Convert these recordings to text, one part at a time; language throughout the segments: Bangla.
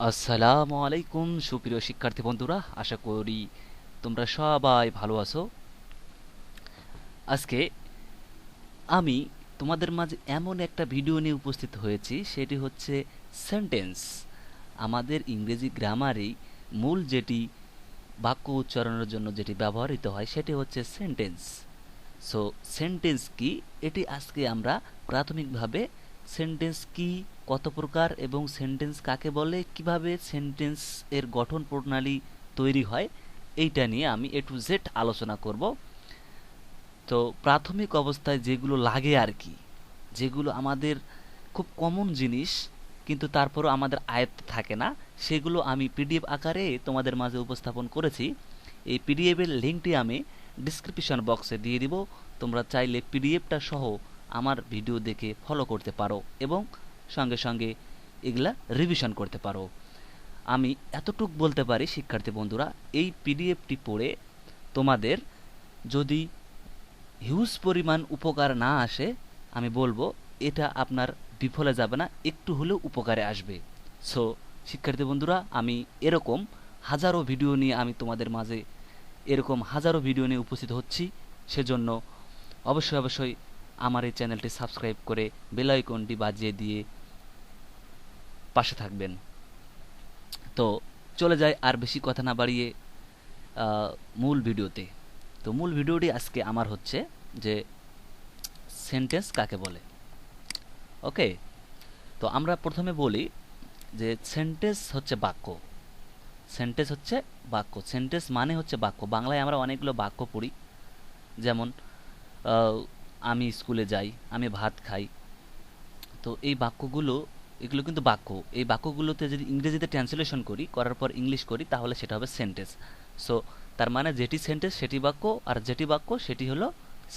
আসসালামু আলাইকুম সুপ্রিয় শিক্ষার্থী বন্ধুরা, আশা করি তোমরা সবাই ভালো আছো। আজকে আমি তোমাদের মাঝে এমন একটা ভিডিও নিয়ে উপস্থিত হয়েছি, সেটি হচ্ছে সেন্টেন্স। আমাদের ইংরেজি গ্রামারেই মূল যেটি বাক্য উচ্চারণের জন্য যেটি ব্যবহৃত হয় সেটি হচ্ছে সেন্টেন্স। সো সেন্টেন্স কি, এটি আজকে আমরা প্রাথমিকভাবে সেন্টেন্স কি, কত প্রকার এবং সেন্টেন্স কাকে বলে, কিভাবে সেন্টেন্স এর গঠন প্রণালী তৈরি হয়, এইটা নিয়ে আমি এ টু জেড আলোচনা করব। তো প্রাথমিক অবস্থায় যেগুলো লাগে আর কি, যেগুলো আমাদের খুব কমন জিনিস কিন্তু তারপরও আমাদের আয়ত্তে থাকে না, সেগুলো আমি পিডিএফ আকারে তোমাদের মাঝে উপস্থাপন করেছি। এই পিডিএফ এর লিঙ্কটি আমি ডিসক্রিপশন বক্সে দিয়ে দিব। তোমরা চাইলে পিডিএফটা সহ আমার ভিডিও দেখে ফলো করতে পারো এবং সঙ্গে সঙ্গে এগুলা রিভিশন করতে পারো। আমি এতটুক বলতে পারি শিক্ষার্থী বন্ধুরা, এই পিডিএফটি পড়ে তোমাদের যদি হিউজ পরিমাণ উপকার না আসে, আমি বলবো এটা আপনার বিফলে যাবে না, একটু হলেও উপকারে আসবে। সো শিক্ষার্থী বন্ধুরা, আমি এরকম হাজারো ভিডিও নিয়ে আমি তোমাদের মাঝে এরকম হাজারো ভিডিও নিয়ে উপস্থিত হচ্ছি। সেজন্য অবশ্যই অবশ্যই আমার এই চ্যানেলটি সাবস্ক্রাইব করে বেল আইকনটি বাজিয়ে দিয়ে পাশে থাকবেন। তো চলে যায় আর বেশি কথা না বাড়িয়ে মূল ভিডিওতে। তো মূল ভিডিওটি আজকে আমার হচ্ছে যে সেন্টেন্স কাকে বলে। ওকে, তো আমরা প্রথমে বলি যে সেন্টেন্স হচ্ছে বাক্য। সেন্টেন্স হচ্ছে বাক্য, সেন্টেন্স মানে হচ্ছে বাক্য। বাংলায় আমরা অনেকগুলো বাক্য পড়ি, যেমন আহ, আমি স্কুলে যাই, আমি ভাত খাই। তো এই বাক্যগুলো, এগুলো কিন্তু বাক্য। এই বাক্যগুলোতে যদি ইংরেজিতে ট্রান্সলেশন করি, করার পর ইংলিশ করি, তাহলে সেটা হবে সেন্টেন্স। সো তার মানে যেটি সেন্টেন্স সেটি বাক্য, আর যেটি বাক্য সেটি হলো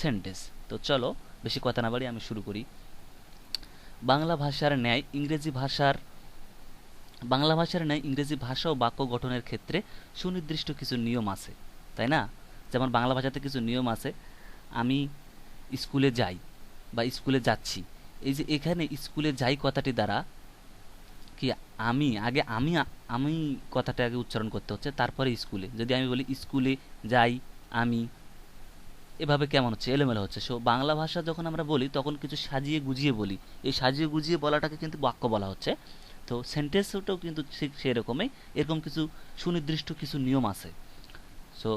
সেন্টেন্স। তো চলো বেশি কথা না বাড়ি আমি শুরু করি। বাংলা ভাষার ন্যায় ইংরেজি ভাষার বাংলা ভাষার ন্যায় ইংরেজি ভাষা ও বাক্য গঠনের ক্ষেত্রে সুনির্দিষ্ট কিছু নিয়ম আছে, তাই না? যেমন বাংলা ভাষাতে কিছু নিয়ম আছে। আমি স্কুলে যাই বা স্কুলে যাচ্ছি, এই যে এখানে স্কুলে যাই কথাটি দ্বারা কি, আমি আগে আমি কথাটা আগে উচ্চারণ করতে হচ্ছে, তারপরে স্কুলে। যদি আমি বলি স্কুলে যাই আমি, এভাবে কেমন হচ্ছে, এলোমেলো হচ্ছে। সো বাংলা ভাষা যখন আমরা বলি তখন কিছু সাজিয়ে গুজিয়ে বলি, এই সাজিয়ে গুজিয়ে বলাটাকে কিন্তু বাক্য বলা হচ্ছে। তো সেন্টেন্সটাও কিন্তু ঠিক সেরকমই, এরকম কিছু সুনির্দিষ্ট কিছু নিয়ম আছে। সো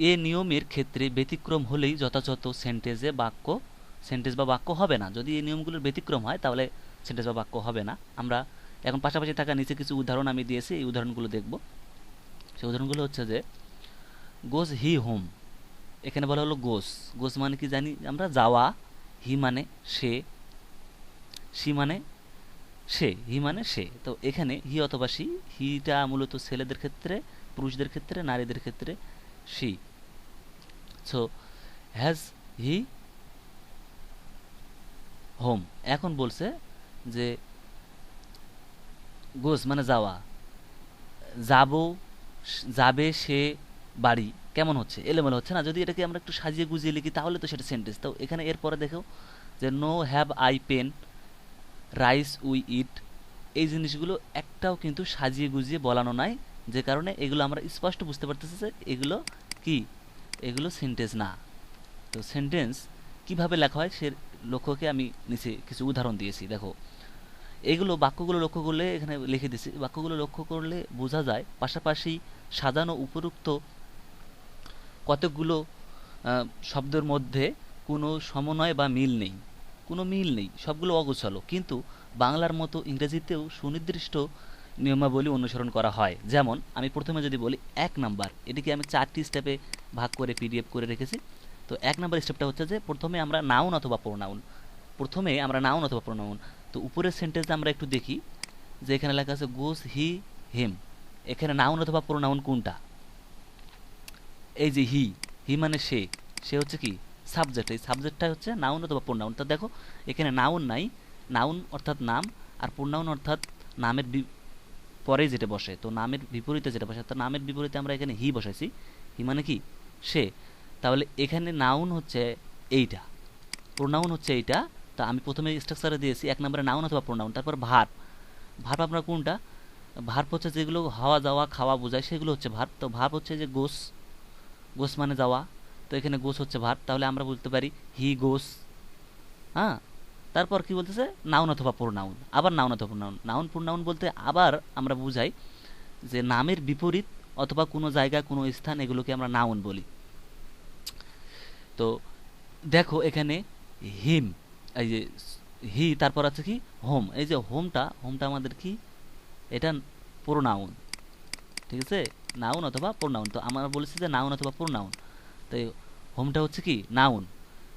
এ নিয়মের ক্ষেত্রে ব্যতিক্রম হলেই যথাযথ সেন্টেন্স বা বাক্য হবে না। যদি এই নিয়মগুলোর ব্যতিক্রম হয় তাহলে সেন্টেন্স বা বাক্য হবে না। আমরা এখন পাশাপাশি থাকা নিচে কিছু উদাহরণ আমি দিয়েছি, এই উদাহরণগুলো দেখব। সেই উদাহরণগুলো হচ্ছে যে গোজ হি হোম, এখানে বলা হলো গোস। গোস মানে কি জানি আমরা, যাওয়া। হি মানে সে, সি মানে সে, হি মানে সে। তো এখানে হি অথবা সি, হিটা মূলত ছেলেদের ক্ষেত্রে, পুরুষদের ক্ষেত্রে, নারীদের ক্ষেত্রে she. So has he home. এখন বলছে যে গোস মানে যাওয়া, যাব, যাবে সে বাড়ি। কেমন হচ্ছে, এলোমেলো হচ্ছে না? যদি এটাকে আমরা একটু সাজিয়ে গুজিয়ে লিখি তাহলে তো সেটা সেন্টেন্স। তো এখানে এরপরে দেখো যে no have I pen, rice we eat, এই জিনিসগুলো একটাও কিন্তু সাজিয়ে গুজিয়ে বলানো নাই, যে কারণে এগুলো আমরা স্পষ্ট বুঝতে পারতেছি যে এগুলো কি, এগুলো সেন্টেন্স না। তো সেন্টেন্স কিভাবে লেখা হয় সে লক্ষ্যকে আমি নিচে কিছু উদাহরণ দিয়েছি, দেখো। এগুলো বাক্যগুলো লক্ষ্য করলে এখানে লিখে দিছি, বাক্যগুলো লক্ষ্য করলে বোঝা যায় পাশাপাশি সাজানো উপরোক্ত কতকগুলো শব্দের মধ্যে কোনো সমন্বয় বা মিল নেই, কোনো মিল নেই, সবগুলো অগোছালো। কিন্তু বাংলার মতো ইংরেজিতেও সুনির্দিষ্ট নিয়মাবলী অনুসরণ করা হয়। যেমন আমি প্রথমে যদি বলি 1 নাম্বার, এটিকে আমি 4টি স্টেপে ভাগ করে পিডিএফ করে রেখেছি। তো 1 নাম্বার স্টেপটা হচ্ছে যে প্রথমে আমরা নাউন অথবা প্রোনাউন। তো উপরের সেন্টেন্সে আমরা একটু দেখি যে এখানে লেখা আছে গোস হি হিম, এখানে নাউন অথবা প্রোনাউন কোনটা? এই যে হি, হি মানে সে, সে হচ্ছে কি সাবজেক্ট, এই সাবজেক্টটা হচ্ছে নাউন অথবা প্রোনাউন। তো দেখো এখানে নাউন নাই, নাউন অর্থাৎ নাম, আর প্রোনাউন অর্থাৎ নামের পরে যেটা বসে, তো নামের বিপরীতে যেটা বসে, তো নামের বিপরীতে আমরা এখানে হি বসাইছি। হি মানে কি সে। তাহলে এখানে নাউন হচ্ছে এইটা, প্রোনাউন হচ্ছে এইটা। তা আমি প্রথমে স্ট্রাকচারে দিয়েছি 1 নম্বরে নাউন অথবা প্রোনাউন, তারপর ভার্ব। ভার্ব আপনার কোনটা? ভার্ব হচ্ছে যেগুলো হাওয়া যাওয়া খাওয়া বোঝায় সেগুলো হচ্ছে ভার্ব। তো ভার্ব হচ্ছে যে গোস, গোস মানে যাওয়া, তো এখানে গোস হচ্ছে ভার্ব, তাহলে আমরা বলতে পারি হি গোস। হ্যাঁ, তারপর কি বলতেছে, নাউন অথবা প্রোনাউন। আবার নাউন অথবা প্রোনাউন, নাউন প্রোনাউন বলতে আবার আমরা বুঝাই যে নামের বিপরীত অথবা কোনো জায়গা কোনো স্থান, এগুলোকে আমরা নাউন বলি। তো দেখো এখানে হিম, এই যে হি, তারপর আছে কি হোম, এই যে হোমটা, হোমটা আমাদের কি, এটা প্রোনাউন, ঠিক আছে, নাউন অথবা প্রোনাউন। তো আমরা বলেছি যে নাউন অথবা প্রোনাউন, তাই হোমটা হচ্ছে কি নাউন।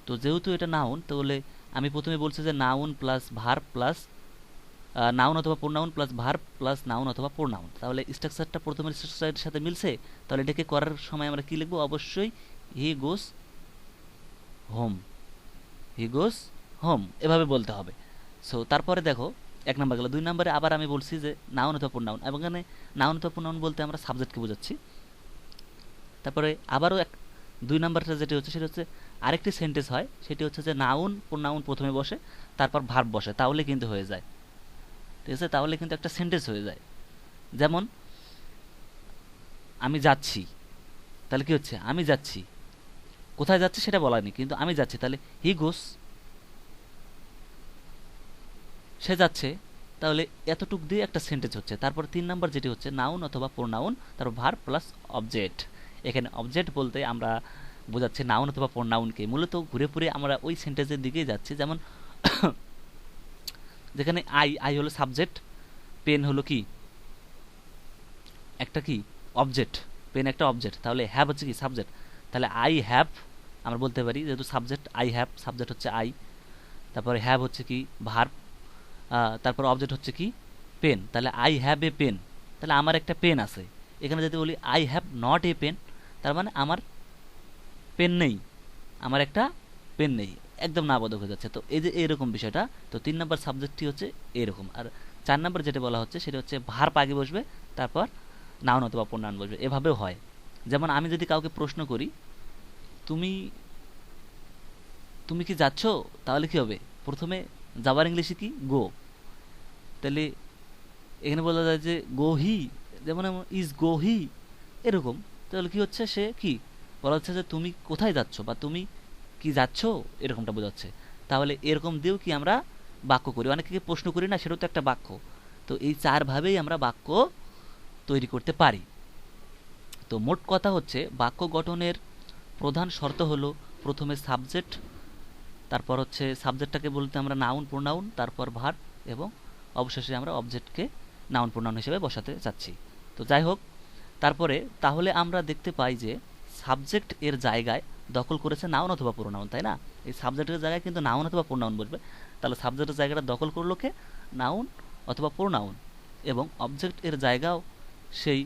তো যেহেতু এটা নাউন, তাহলে আমি প্রথমে বলছি যে noun plus verb plus noun অথবা pronoun plus verb plus noun অথবা প্রোনাউন, তাহলে স্ট্রাকচারটা প্রথমের স্ট্রাকচারের সাথে মিলছে। তাহলে এটাকে করার সময় আমরা কি লিখবো, অবশ্যই হি গোস হোম, হি গোস হোম, এভাবে বলতে হবে। সো তারপরে দেখো এক নাম্বার গেল, 2 নম্বরে আবার আমি বলছি যে নাউন অথবা প্রোনাউন, এবং এখানে নাউন অথবা প্রোনাউন বলতে আমরা সাবজেক্টকে বোঝাচ্ছি। তারপরে আবারও 2 নাম্বারটা যেটি হচ্ছে সেটা হচ্ছে আরেকটি সেন্টেন্স হয়, সেটি হচ্ছে যে নাউন প্রোনাউন প্রথমে বসে, তারপর ভার্ব বসে, তাহলে কিন্তু হয়ে যায়, ঠিক আছে, তাহলে কিন্তু একটা সেন্টেন্স হয়ে যায়। যেমন আমি যাচ্ছি, তাহলে কি হচ্ছে, আমি যাচ্ছি, কোথায় যাচ্ছি সেটা বলানি, কিন্তু আমি যাচ্ছি, তাহলে হি গোস, সে যাচ্ছে, তাহলে এতটুক দিয়ে একটা সেন্টেন্স হচ্ছে। তারপর 3 নাম্বার যেটি হচ্ছে নাউন অথবা প্রোনাউন, তারপর ভার্ব প্লাস অবজেক্ট। এখানে অবজেক্ট বলতে আমরা বোঝাচ্ছি নাউন অথবা প্রোনাউনকে, মূলত ঘুরে ফিরে আমরা ওই সেন্টেন্সের দিকেই যাচ্ছি। যেমন যেখানে আই, আই হলো সাবজেক্ট, পেন হলো কি একটা কি অবজেক্ট, পেন একটা অবজেক্ট, তাহলে হ্যাভ হচ্ছে কি সাবজেক্ট, তাহলে আই হ্যাভ আমরা বলতে পারি, যেহেতু সাবজেক্ট আই হ্যাভ, সাবজেক্ট হচ্ছে আই, তারপরে হ্যাভ হচ্ছে কি ভার্ব, তারপর অবজেক্ট হচ্ছে কি পেন, তাহলে আই হ্যাভ এ পেন, তাহলে আমার একটা পেন আছে। এখানে যদি বলি I have not a pen, তার মানে আমার পেন নেই, আমার একটা পেন নেই, একদম না বোধক হয়ে যাচ্ছে। তো এই যে এরকম বিষয়টা, তো 3 নম্বর সাবজেক্টটি হচ্ছে এরকম। আর 4 নম্বর যেটা বলা হচ্ছে সেটা হচ্ছে ভার্ব আগে বসবে, তারপর নাউন অথবা প্রোনাউন বসবে, এভাবেও হয়। যেমন আমি যদি কাউকে প্রশ্ন করি তুমি তুমি কি যাচ্ছ, তাহলে কি হবে, প্রথমে যাবার ইংলিশে কি গো, তাহলে এখানে বলা যায় যে গো হি, যেমন ইজ গো হি, এরকম। তাহলে কি হচ্ছে, সে কি বলা হচ্ছে যে তুমি কোথায় যাচ্ছ বা তুমি কি যাচ্ছ, এরকমটা বোঝাচ্ছে। তাহলে এরকম দিয়েও কি আমরা বাক্য করি, অনেকে প্রশ্ন করি না, সেটাও তো একটা বাক্য। তো এই 4 ভাবেই আমরা বাক্য তৈরি করতে পারি। তো মোট কথা হচ্ছে বাক্য গঠনের প্রধান শর্ত হলো প্রথমে সাবজেক্ট, তারপর হচ্ছে সাবজেক্টটাকে বলতে আমরা নাউন প্রোনাউন, তারপর ভার্ব, এবং অবশেষে আমরা অবজেক্টকে নাউন প্রোনাউন হিসেবে বসাতে চাচ্ছি। তো যাই হোক, তারপরে তাহলে আমরা দেখতে পাই যে সাবজেক্ট এর জায়গায় দখল করেছে নাউন অথবা প্রোনাউন, তাই না, এই সাবজেক্টের জায়গায় কিন্তু নাউন অথবা প্রোনাউন বসবে, তাহলে সাবজেক্টের জায়গাটা দখল করলো কে, নাউন অথবা প্রোনাউন, এবং অবজেক্ট এর জায়গাও সেই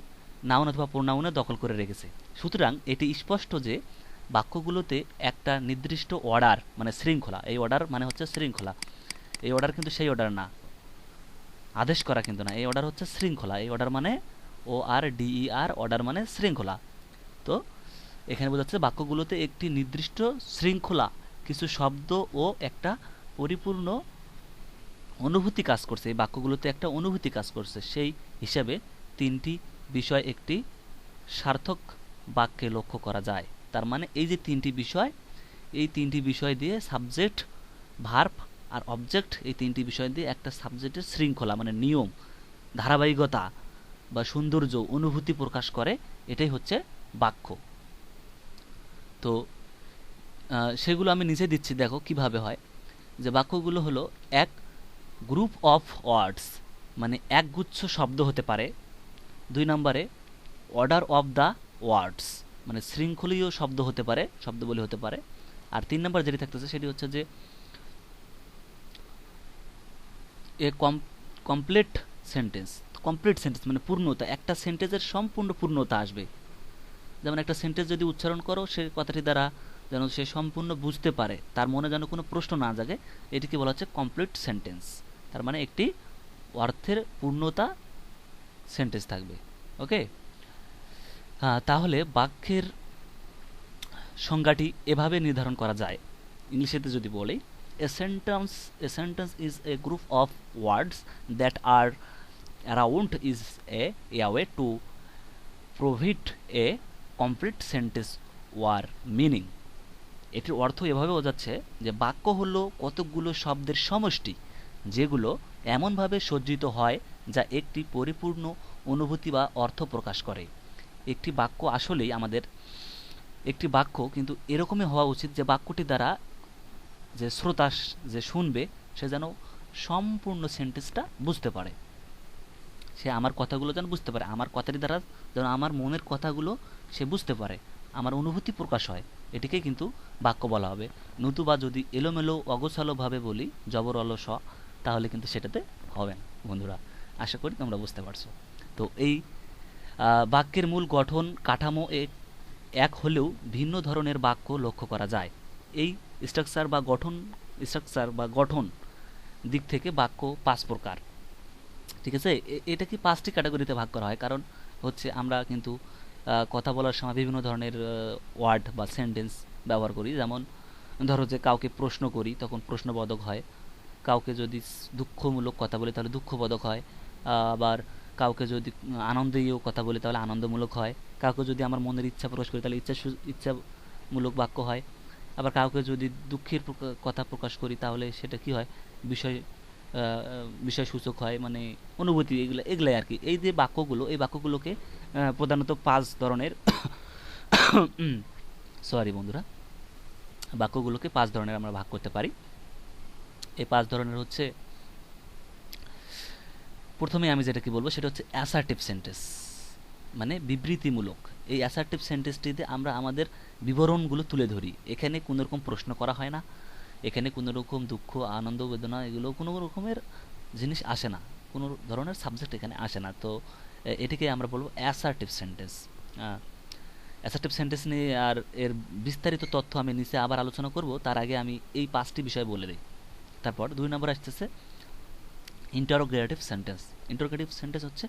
নাউন অথবা প্রোনাউনে দখল করে রেখেছে। সুতরাং এটি স্পষ্ট যে বাক্যগুলোতে একটা নির্দিষ্ট অর্ডার মানে শৃঙ্খলা, এই অর্ডার মানে হচ্ছে শৃঙ্খলা, এই অর্ডার কিন্তু সেই অর্ডার না, আদেশ করা কিন্তু না, এই অর্ডার হচ্ছে শৃঙ্খলা, এই অর্ডার মানে ORDER, অর্ডার মানে শৃঙ্খলা। তো এখানে বোঝাচ্ছে বাক্যগুলোতে একটি নির্দিষ্ট শৃঙ্খলা, কিছু শব্দ ও একটা পরিপূর্ণ অনুভূতি কাজ করছে, এই বাক্যগুলোতে একটা অনুভূতি কাজ করছে, সেই হিসাবে 3টি বিষয় একটি সার্থক বাক্যে লক্ষ্য করা যায়। তার মানে এই যে 3টি বিষয়, এই 3টি বিষয় দিয়ে সাবজেক্ট, ভার্ব আর অবজেক্ট, এই 3টি বিষয় দিয়ে একটা সাবজেক্টের শৃঙ্খলা মানে নিয়ম, ধারাবাহিকতা বা সৌন্দর্য, অনুভূতি প্রকাশ করে, এটাই হচ্ছে বাক্য। তো সেগুলো আমি নিচে দিচ্ছি, দেখো কিভাবে হয়। যে বাক্যগুলো হলো এক গ্রুপ অফ ওয়ার্ডস, মানে একগুচ্ছ শব্দ হতে পারে। 2 নম্বরে অর্ডার অফ দ্য ওয়ার্ডস, মানে শৃঙ্খলীয় শব্দ হতে পারে, শব্দবলী হতে পারে। আর 3 নম্বর যেটি থাকতেছে সেটি হচ্ছে যে এ কমপ্লিট সেন্টেন্স, কমপ্লিট সেন্টেন্স মানে পূর্ণতা, একটা সেন্টেন্সের সম্পূর্ণ পূর্ণতা আসবে। যেমন একটা সেন্টেন্স যদি উচ্চারণ করো সে কথাটি দ্বারা যেন সে সম্পূর্ণ বুঝতে পারে, তার মনে যেন কোনো প্রশ্ন না জাগে, এটিকে বলা হচ্ছে কমপ্লিট সেন্টেন্স। তার মানে একটি অর্থের পূর্ণতা সেন্টেন্স থাকবে। ওকে, হ্যাঁ, তাহলে বাক্যের সংজ্ঞাটি এভাবে নির্ধারণ করা যায়। ইংলিশেতে যদি বলি, a sentence is a group of words that are around is a way to provide a complete sentence or meaning. এটির অর্থ এভাবে বোঝাচ্ছে যে বাক্য হলো কতকগুলো শব্দের সমষ্টি যেগুলো এমনভাবে সজ্জিত হয় যা একটি পরিপূর্ণ অনুভূতি বা অর্থ প্রকাশ করে। একটি বাক্য আসলেই আমাদের একটি বাক্য কিন্তু এরকমই হওয়া উচিত যে বাক্যটি দ্বারা যে শ্রোতা যে শুনবে সে যেন সম্পূর্ণ সেন্টেন্সটা বুঝতে পারে, সে আমার কথাগুলো যেন বুঝতে পারে, আমার কথাটি দ্বারা যেন আমার মনের কথাগুলো সে বুঝতে পারে, আমার অনুভূতি প্রকাশ হয়, এটিকেই কিন্তু বাক্য বলা হবে। নতুবা যদি এলোমেলো অগোছালোভাবে বলি জবর অলস, তাহলে কিন্তু সেটাতে হবে না বন্ধুরা। আশা করি তোমরা বুঝতে পারছো। তো এই বাক্যের মূল গঠন কাঠামো এক হলেও ভিন্ন ধরনের বাক্য লক্ষ্য করা যায়। এই স্ট্রাকচার বা গঠন দিক থেকে বাক্য 5 প্রকার। ঠিক আছে, এটা কি 5টি ক্যাটাগরিতে ভাগ করা হয়, কারণ হচ্ছে আমরা কিন্তু কথা বলার সময় বিভিন্ন ধরনের ওয়ার্ড বা সেন্টেন্স ব্যবহার করি। যেমন ধরো যে কাউকে প্রশ্ন করি তখন প্রশ্নবোধক হয়, কাউকে যদি দুঃখমূলক কথা বলি তাহলে দুঃখবোধক হয়, আবার কাউকে যদি আনন্দীয় কথা বলি তাহলে আনন্দমূলক হয়, কাউকে যদি আমার মনের ইচ্ছা প্রকাশ করি তাহলে ইচ্ছামূলক বাক্য হয়, আবার কাউকে যদি দুঃখের কথা প্রকাশ করি তাহলে সেটা কি হয়, বিষয় বিষয় সূচক হয়, মানে অনুভূতি, এগুলাই আর কি। এই যে বাক্যগুলো, এই বাক্যগুলোকে প্রধানত 5 ধরনের সরি বন্ধুরা, বাক্যগুলোকে 5 ধরনের আমরা ভাগ করতে পারি। এই 5 ধরনের হচ্ছে, প্রথমে আমি যেটা কি বলবো সেটা হচ্ছে অ্যাসার্টিভ সেন্টেন্স, মানে বিবৃতিমূলক। এই অ্যাসার্টিভ সেন্টেন্সটিতে আমরা আমাদের বিবরণগুলো তুলে ধরি। এখানে কোনো রকম প্রশ্ন করা হয় না, এখানে কোনো রকম দুঃখ আনন্দ বেদনা এগুলো কোনো রকমের জিনিস আসে না, কোনো ধরনের সাবজেক্ট এখানে আসে না। তো এটিকে আমরা বলবো অ্যাসার্টিভ সেন্টেন্স। অ্যাসার্টিভ সেন্টেন্স নিয়ে আর এর বিস্তারিত তথ্য আমি নিচে আবার আলোচনা করব, তার আগে আমি এই 5টি বিষয় বলে দিই। তারপর 2 নম্বর আসতেছে ইন্টারোগেটিভ সেন্টেন্স। ইন্টারোগেটিভ সেন্টেন্স হচ্ছে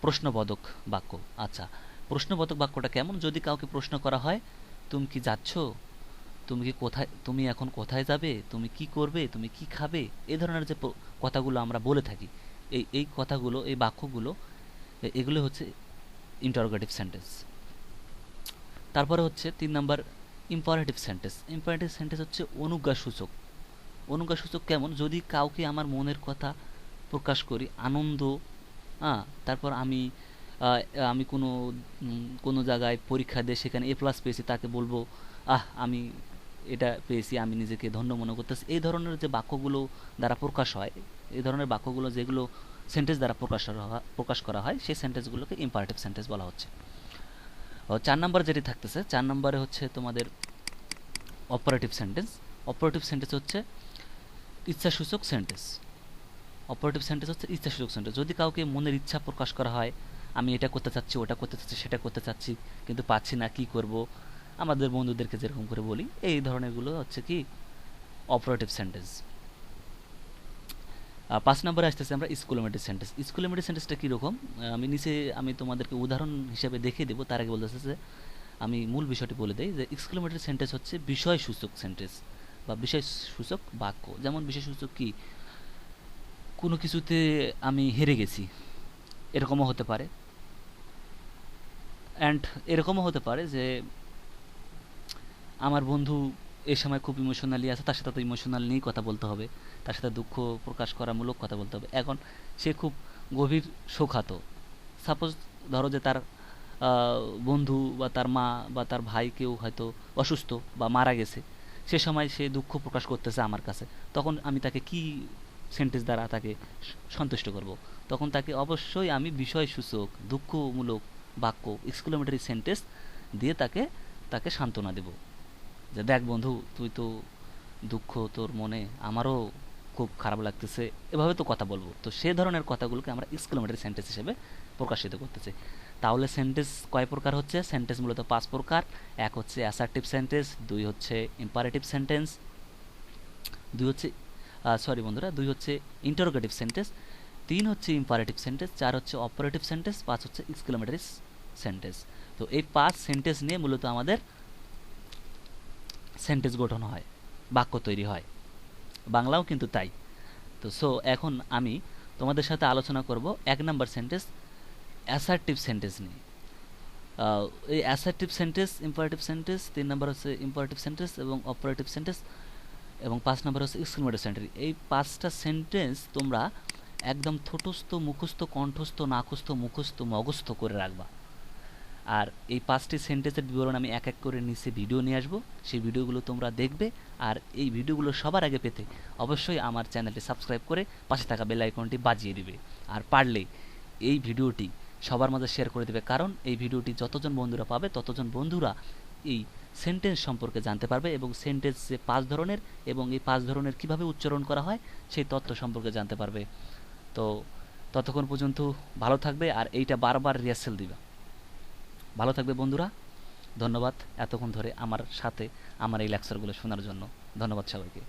প্রশ্নবোধক বাক্য। আচ্ছা, প্রশ্নবোধক বাক্যটা কেমন? যদি কাউকে প্রশ্ন করা হয়, তুমি কি যাচ্ছ, তুমি এখন কোথায় যাবে, তুমি কি করবে, তুমি কি খাবে, এই ধরনের যে কথাগুলো আমরা বলে থাকি, এই কথাগুলো, এই বাক্যগুলো, এগুলো হচ্ছে ইন্টারোগেটিভ সেন্টেন্স। তারপরে হচ্ছে 3 number imperative sentence. Imperative sentence হচ্ছে অনুজ্ঞাসূচক। অনুজ্ঞাসূচক কেমন? যদি কাউকে আমার মনের কথা প্রকাশ করি, আনন্দ, তারপর আমি কোনো জায়গায় পরীক্ষা দিয়ে সেখানে A+ পেয়েছি, তাকে বলবো আমি এটা পেয়েছি, আমি নিজেকে ধন্য মনে করতেছি। এই ধরনের যে বাক্যগুলো দ্বারা প্রকাশ হয়, এই ধরনের বাক্যগুলো যেগুলো সেন্টেন্স দ্বারা প্রকাশ করা হয়, সেই সেন্টেন্সগুলোকে ইম্পারেটিভ সেন্টেন্স বলা হচ্ছে। 4 নম্বর যেটি থাকতেছে, 4 নম্বরে হচ্ছে তোমাদের অপারেটিভ সেন্টেন্স। অপারেটিভ সেন্টেন্স হচ্ছে ইচ্ছাসূচক সেন্টেন্স। অপারেটিভ সেন্টেন্স হচ্ছে ইচ্ছাসূচক সেন্টেন্স। যদি কাউকে মনের ইচ্ছা প্রকাশ করা হয়, আমি এটা করতে চাচ্ছি, ওটা করতে চাচ্ছি, সেটা করতে চাচ্ছি, কিন্তু পাচ্ছি না, কি করব, আমাদের বন্ধুদেরকে যেরকম করে বলি, এই ধরনেরগুলো হচ্ছে কি অপারেটিভ সেন্টেন্স। 5 নম্বরে আসতেছে আমরা স্কুলোমেটিভ সেন্টেন্স। স্কুলোমেটিভ সেন্টেন্সটা কীরকম আমি তোমাদেরকে উদাহরণ হিসেবে দেখিয়ে দেবো। তার আগে বলতেছে যে আমি মূল বিষয়টি বলে দিই যে এক্সক্লেমেটরি সেন্টেন্স হচ্ছে বিষয়সূচক সেন্টেন্স বা বিষয়সূচক বাক্য। যেমন বিষয়সূচক কি, কোনো কিছুতে আমি হেরে গেছি, এরকমও হতে পারে। অ্যান্ড এরকমও হতে পারে যে আমার বন্ধু এই সময় খুব ইমোশনালি আছে, তার সাথে তো ইমোশনাল নিয়েই কথা বলতে হবে, তার সাথে দুঃখ প্রকাশ করামূলক কথা বলতে হবে। এখন সে খুব গভীর শোকাহত, সাপোজ ধরো যে তার বন্ধু বা তার মা বা তার ভাই কেউ হয়তো অসুস্থ বা মারা গেছে, সে সময় সে দুঃখ প্রকাশ করতেছে আমার কাছে, তখন আমি তাকে কি সেন্টেন্স দ্বারা তাকে সন্তুষ্ট করব? তখন তাকে অবশ্যই আমি বিষয়সূচক দুঃখমূলক বাক্য এক্সক্লেমেটরি সেন্টেন্স দিয়ে তাকে সান্ত্বনা দেব যে দেখ বন্ধু, তুই তো দুঃখ তোর মনে, আমারও খুব খারাপ লাগতেছে, এভাবে তো কথা বলবো। তো সে ধরনের কথাগুলোকে আমরা এক্সক্লেমেটরি সেন্টেন্স হিসেবে প্রকাশিত করতেছি। তাহলে সেন্টেন্স কয় প্রকার হচ্ছে? সেন্টেন্স মূলত 5 প্রকার। 1 হচ্ছে অ্যাসার্টিভ সেন্টেন্স, 2 হচ্ছে ইম্পারেটিভ সেন্টেন্স, 2 হচ্ছে ইন্টারোগেটিভ সেন্টেন্স, 3 হচ্ছে ইম্পারেটিভ সেন্টেন্স, 4 হচ্ছে অপারেটিভ সেন্টেন্স, 5 হচ্ছে এক্সক্লেমেটরি সেন্টেন্স। তো এই 5 সেন্টেন্স নিয়ে মূলত আমাদের সেন্টেন্স গঠন হয়, বাক্য তৈরি হয়। বাংলাও কিন্তু তাই। তো এখন আমি তোমাদের সাথে আলোচনা করব 1 নাম্বার সেন্টেন্স অ্যাসার্টিভ সেন্টেন্স নিয়ে। এই assertive sentence, imperative sentence, 3 number হচ্ছে ইম্পারেটিভ সেন্টেন্স এবং অপারেটিভ সেন্টেন্স, এবং 5 নাম্বার হচ্ছে এক্সক্লেমেটরি সেন্টেন্স। এই 5টা সেন্টেন্স তোমরা একদম ঠোঁটস্থ, মুখস্থ, কণ্ঠস্থ, নাকস্থ, মুখস্থ, মগস্থ করে রাখবা। আর এই 5টি সেন্টেন্সের বিবরণ আমি এক এক করে নিচে ভিডিও নিয়ে আসবো, সেই ভিডিওগুলো তোমরা দেখবে। আর এই ভিডিওগুলো সবার আগে পেতে অবশ্যই আমার চ্যানেলটি সাবস্ক্রাইব করে পাশে থাকা বেল আইকনটি বাজিয়ে দিবে। আর পারলে এই ভিডিওটি সবার মাঝে শেয়ার করে দেবে, কারণ এই ভিডিওটি যতজন বন্ধুরা পাবে ততজন বন্ধুরা এই সেন্টেন্স সম্পর্কে জানতে পারবে এবং সেন্টেন্স যে 5 ধরনের এবং এই 5 ধরনের কিভাবে উচ্চারণ করা হয় সেই তথ্য সম্পর্কে জানতে পারবে। তো ততক্ষণ পর্যন্ত ভালো থাকবে আর এইটা বারবার রিহার্সাল দিবা। ভালো থাকবে বন্ধুরা। ধন্যবাদ এতক্ষণ ধরে আমার সাথে আমার এই লেকচারগুলো শোনার জন্য। ধন্যবাদ সবাইকে।